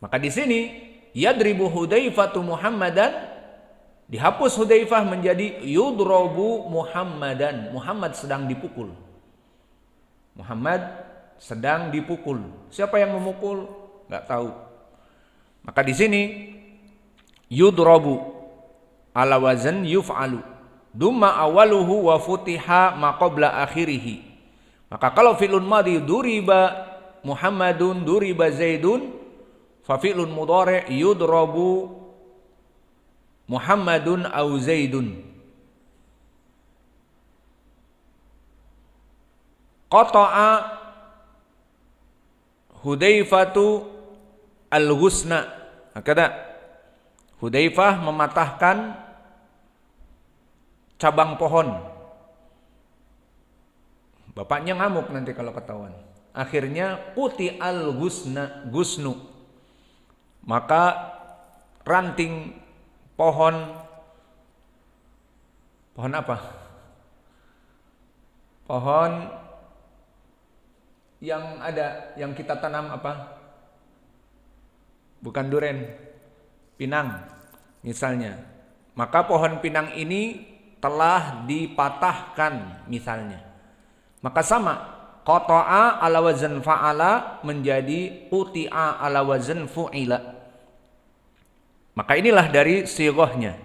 Maka di sini yadribu Hudzaifatu Muhammadan, dihapus Hudzaifah menjadi yudrabu Muhammadan. Muhammad sedang dipukul. Muhammad sedang dipukul. Siapa yang memukul? Enggak tahu. Maka di sini yudrabu ala wazan yuf'alu. Dumma awaluhu wa futiha ma qabla akhirih. Maka kalau fi'lun madhi duriba Muhammadun, duriba Zaidun, fa fi'lun mudhari' yudrabu Muhammadun au Zaidun. Qata'a Hudzaifatu al-ghusna. Hakada Hudzaifah mematahkan cabang pohon. Bapaknya ngamuk nanti kalau ketahuan. Akhirnya uti al-gusnu. Maka ranting pohon apa? Pohon yang ada, yang kita tanam apa? Bukan duren, pinang misalnya. Maka pohon pinang ini telah dipatahkan misalnya. Maka sama, qata'a ala wazn fa'ala menjadi quti'a ala wazn fu'ila. Maka inilah dari sighahnya.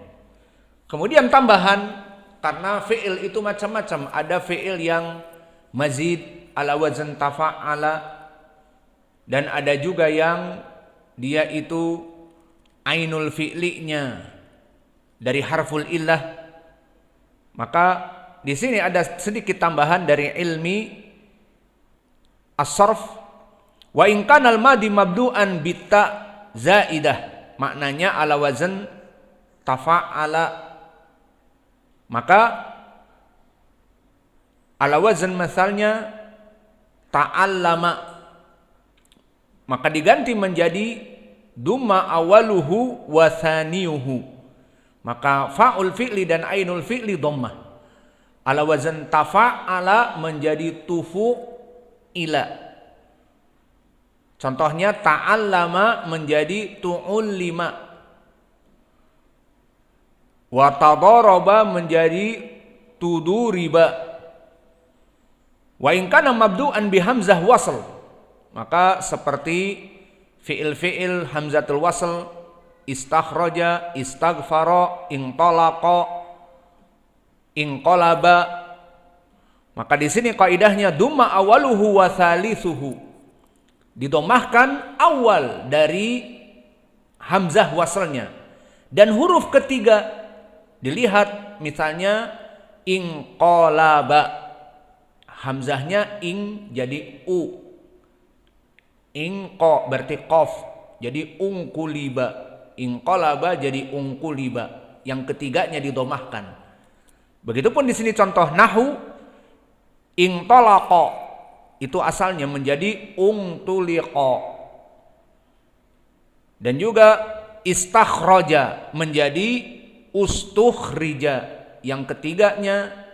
Kemudian tambahan, karena fi'il itu macam-macam. Ada fi'il yang mazid ala wazn tafa'ala, dan ada juga yang dia itu ainul fi'linya dari harful illah. Maka di sini ada sedikit tambahan dari ilmi as-sarf. Wa in kana al-madi mabdu'an bitta zaidah, maknanya ala wazn tafa'ala. Maka ala wazn misalnya ta'allama, maka diganti menjadi dumma awaluhu wa thaniyuhu. Maka fa'ul fi'li dan ainul fi'li dhammah. Ala wazn tafa'ala menjadi tufu ila. Contohnya ta'allama menjadi tu'ullima. Wa tadaraba menjadi tuduriba. Wa in kana mabdu'an bi hamzah wasl, maka seperti fi'il hamzatul wasl, istakhraja, istaghfara, intalaqa, inqalaba. Maka di sini kaidahnya dumma awaluhu wa thalithuhu, didomahkan awal dari hamzah waslnya, dan huruf ketiga dilihat, misalnya inqalaba, hamzahnya ing jadi u, inqa berarti qaf jadi ungkuliba, inqalaba jadi ungkuliba, yang ketiganya didomahkan. Begitupun di sini contoh nahu, intalaqa itu asalnya menjadi ungtuliqa, dan juga istakhraja menjadi ustukhrija, yang ketiganya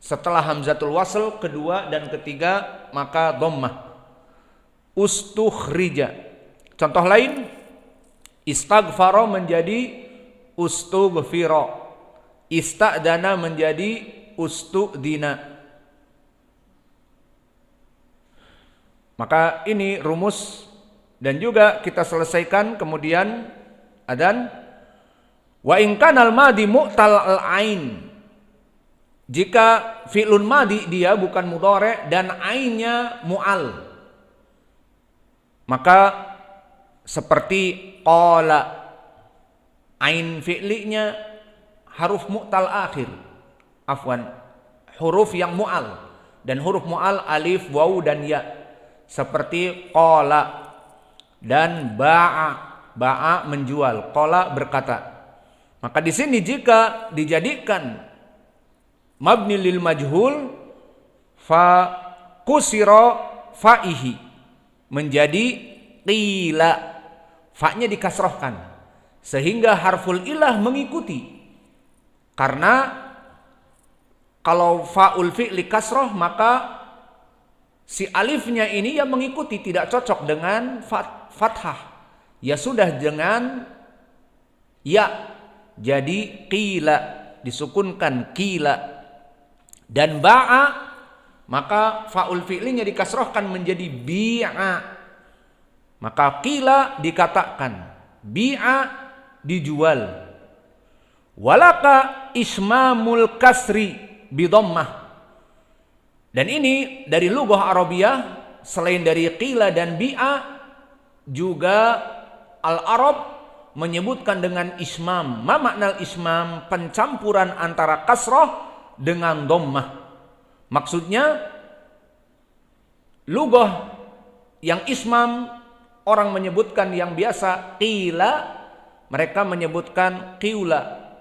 setelah hamzatul wasl kedua dan ketiga maka dhammah, ustukhrija. Contoh lain, istaghfara menjadi ustughfira, ista'dana menjadi ustu'dina. Maka ini rumus, dan juga kita selesaikan kemudian adan. Wa in kana al-madi mu'tal al-ain, jika fi'lun madi dia bukan mudhari' dan ainnya mu'al, maka seperti qala, ain fi'linya haruf mu'tal akhir, huruf yang mu'al, dan huruf mu'al alif, waw dan ya, seperti qala dan ba'a menjual, qala berkata. Maka di sini jika dijadikan mabni lil majhul, fa kusira fa'ihi menjadi qila, fa-nya dikasrohkan sehingga harful ilah mengikuti. Karena kalau fa'ul fi'li kasroh, maka si alifnya ini yang mengikuti, tidak cocok dengan fathah ya sudah dengan ya, jadi qila, disukunkan qila. Dan ba'a, maka fa'ul fi'linya dikasrohkan menjadi bi'a. Maka qila dikatakan, bi'a dijual. Walaka ismamul kasri bidommah. Dan ini dari lughah Arabiyah, selain dari qila dan bi'a, juga al-Arab menyebutkan dengan ismam. Ma makna ismam? Pencampuran antara kasroh dengan dommah. Maksudnya lughah yang ismam orang menyebutkan yang biasa qila, mereka menyebutkan qiula.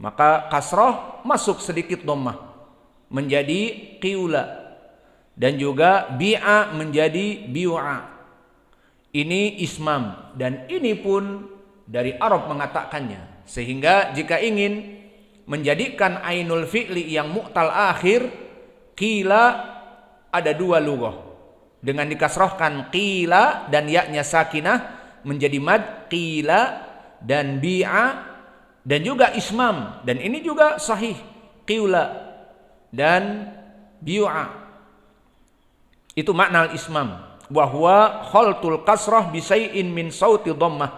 Maka kasroh masuk sedikit dommah menjadi qiula. Dan juga bi'a menjadi bi'a. Ini ismam, dan ini pun dari Arab mengatakannya. Sehingga jika ingin menjadikan ainul fi'li yang mu'tal akhir, qila, ada dua lughah. Dengan dikasrohkan qila dan yaknya sakinah menjadi mad, qila dan bi'a, dan juga ismam. Dan ini juga sahih, qiula dan bi'a. Itu makna al-ismam, bahwa khaltul kasrah bisai'in min sauti dhammah.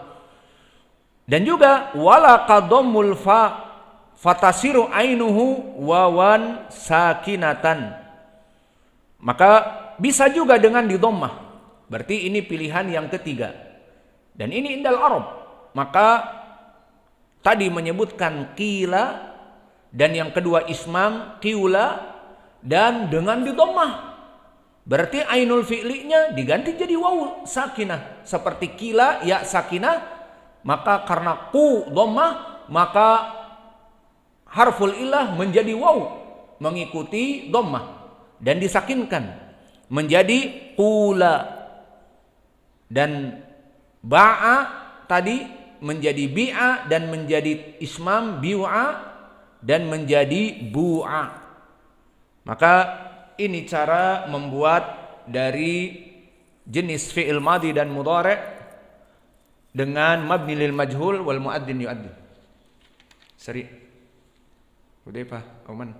Dan juga wala qadammul fa fatasiru ainuhu wawan sakinatan. Maka bisa juga dengan di dhammah. Berarti ini pilihan yang ketiga. Dan ini indal Arab. Maka tadi menyebutkan qila, dan yang kedua ismam qiula, dan dengan di dhammah. Berarti ainul fi'linya diganti jadi waw sakinah. Seperti qila ya sakinah, maka karena ku dhammah, maka harful illah menjadi waw mengikuti dhammah dan disakinkan menjadi qula. Dan ba'a tadi menjadi bi'a, dan menjadi ismam bi'a, dan menjadi bu'a. Maka ini cara membuat dari jenis fi'il madhi dan mudhari' dengan mabni lil majhul wal muadzin yu'adzin. Sari. Hudzaifah, Auman.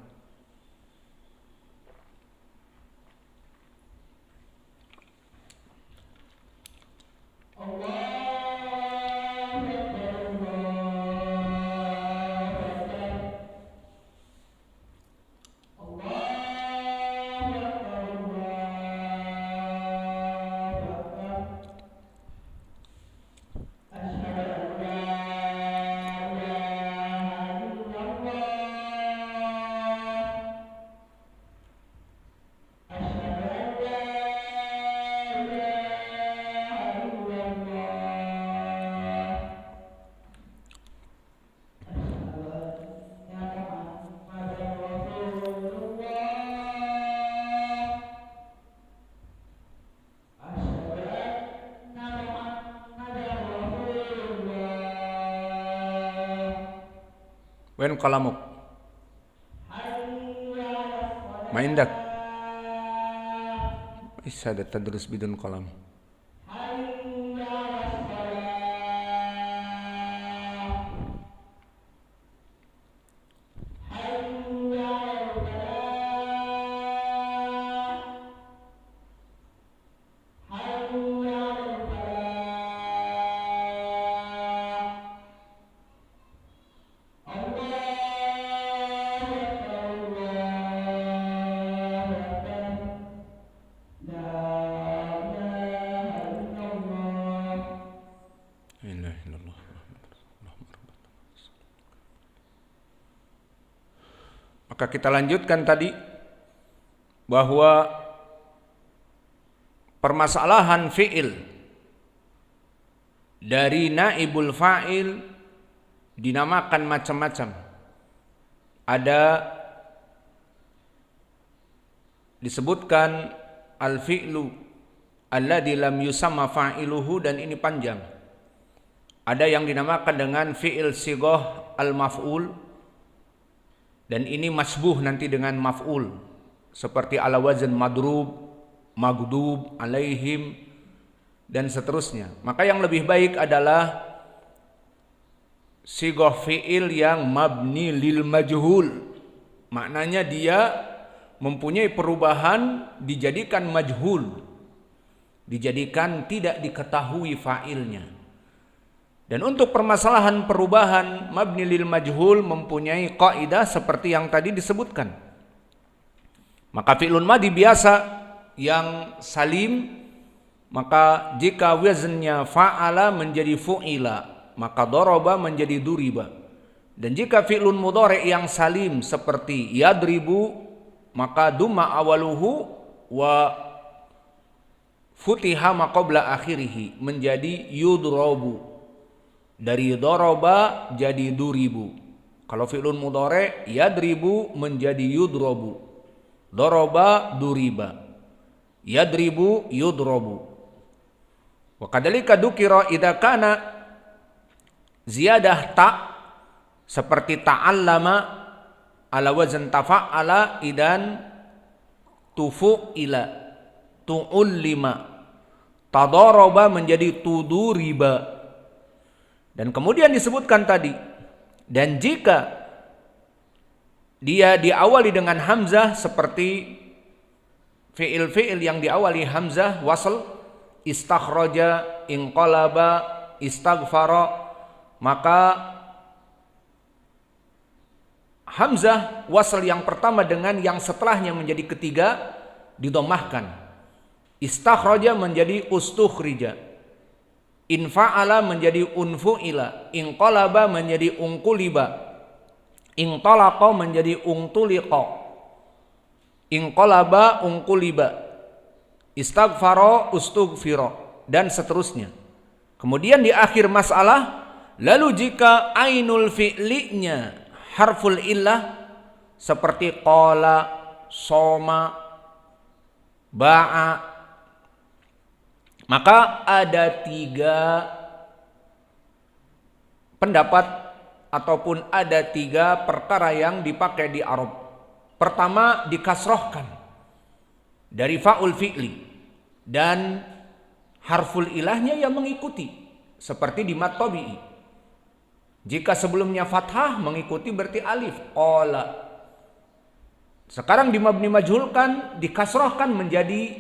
Wen qalamuk ma indak isada tadrus bidun qalam. Maka kita lanjutkan tadi bahwa permasalahan fi'il dari naibul fa'il dinamakan macam-macam. Ada disebutkan al-fi'lu alladzi lam yusamma fa'iluhu, dan ini panjang. Ada yang dinamakan dengan fi'il sighah al-maf'ul, dan ini masbuh nanti dengan maf'ul, seperti ala wazn madrub, maghdub alaihim, dan seterusnya. Maka yang lebih baik adalah sighah fi'il yang mabni lil majhul. Maknanya dia mempunyai perubahan, dijadikan majhul, dijadikan tidak diketahui fa'ilnya. Dan untuk permasalahan perubahan mabni lil majhul mempunyai kaidah seperti yang tadi disebutkan. Maka fi'lun madhi biasa yang salim, maka jika wazannya fa'ala menjadi fu'ila, maka doroba menjadi duriba. Dan jika fi'lun mudhari' yang salim seperti yadribu, maka dumma awaluhu wa futiha ma qabla akhirih menjadi yudrobu. Dari doroba jadi duribu. Kalau fi'lun mudhari' yadribu menjadi yudrobu. Doroba duriba. Yadribu yudrobu. Wa kadzalika dzukira idza kana ziyadah ta seperti ta'allama ala wazn tafa'ala idan tufu'ila tu'ullima tadaraba menjadi tuduriba. Dan kemudian disebutkan tadi, dan jika dia diawali dengan hamzah seperti fi'il-fi'il yang diawali hamzah wasl, istakhraja, inqalaba, istaghfara, maka hamzah wasl yang pertama dengan yang setelahnya menjadi ketiga didomahkan. Istakhraja menjadi ustukhrija, infa'ala menjadi unfu'ila, inqalaba menjadi unquliba, intalaqa menjadi untuliqa, inqalaba unquliba, istaghfara ustughfira, dan seterusnya. Kemudian di akhir masalah, lalu jika ainul fi'linya harful illah seperti qala, soma, ba'a, maka ada 3 pendapat ataupun ada 3 perkara yang dipakai di Arab. Pertama, dikasrohkan dari fa'ul fi'li dan harful ilahnya yang mengikuti seperti di mat tabi'i. Jika sebelumnya fathah mengikuti berarti alif, qala. Sekarang di mabni majhulkan, dikasrohkan menjadi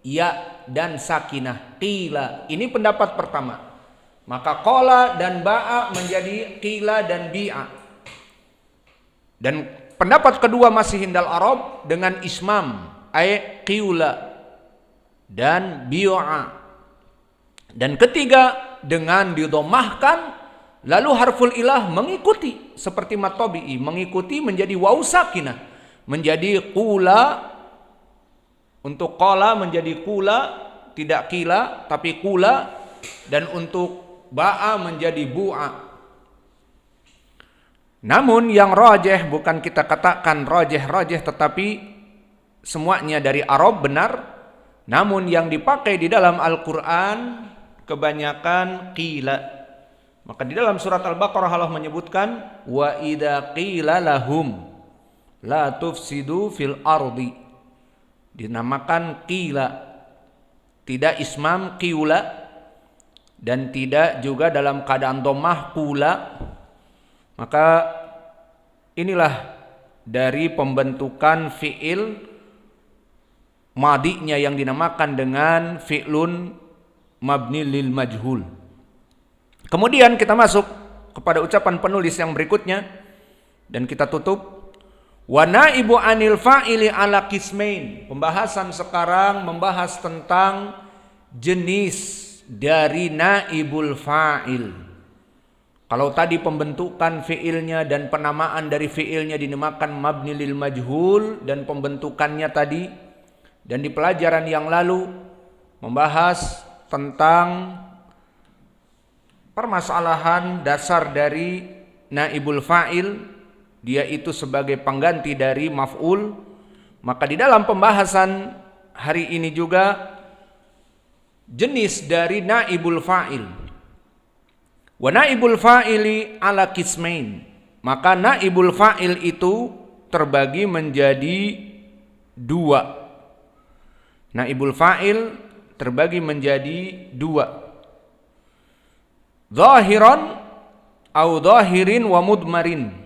ya dan sakinah, qila. Ini pendapat pertama. Maka qala dan ba'a menjadi qila dan bi'a. Dan pendapat kedua masih hindal Arab dengan ismam, ay qila dan bi'a. Dan ketiga dengan didomahkan, lalu harful ilah mengikuti seperti mat tabi'i, mengikuti menjadi waw sakinah, menjadi qula. Untuk qala menjadi qula, tidak qila tapi qula, dan untuk ba'a menjadi bu'a. Namun yang rajih, bukan kita katakan rajih tetapi semuanya dari Arab benar. Namun yang dipakai di dalam Al-Qur'an kebanyakan qila. Maka di dalam surat Al-Baqarah Allah menyebutkan wa idza qila lahum la tufsidu fil ardi, dinamakan qila, tidak ismam qiula, dan tidak juga dalam keadaan dhammah qula. Maka inilah dari pembentukan fi'il madinya yang dinamakan dengan fi'lun mabni lil majhul. Kemudian kita masuk kepada ucapan penulis yang berikutnya dan kita tutup. Wa naibu anil fa'ili ala qismain. Pembahasan sekarang membahas tentang jenis dari naibul fa'il. Kalau tadi pembentukan fi'ilnya dan penamaan dari fi'ilnya dinamakan mabni lil majhul dan pembentukannya tadi, dan di pelajaran yang lalu membahas tentang permasalahan dasar dari naibul fa'il, dia itu sebagai pengganti dari maf'ul. Maka di dalam pembahasan hari ini juga jenis dari naibul fa'il. Wa naibul fa'ili ala qismain. Maka naibul fa'il itu terbagi menjadi 2. Naibul fa'il terbagi menjadi dua. Zahiran au zahirin wa mudmarin.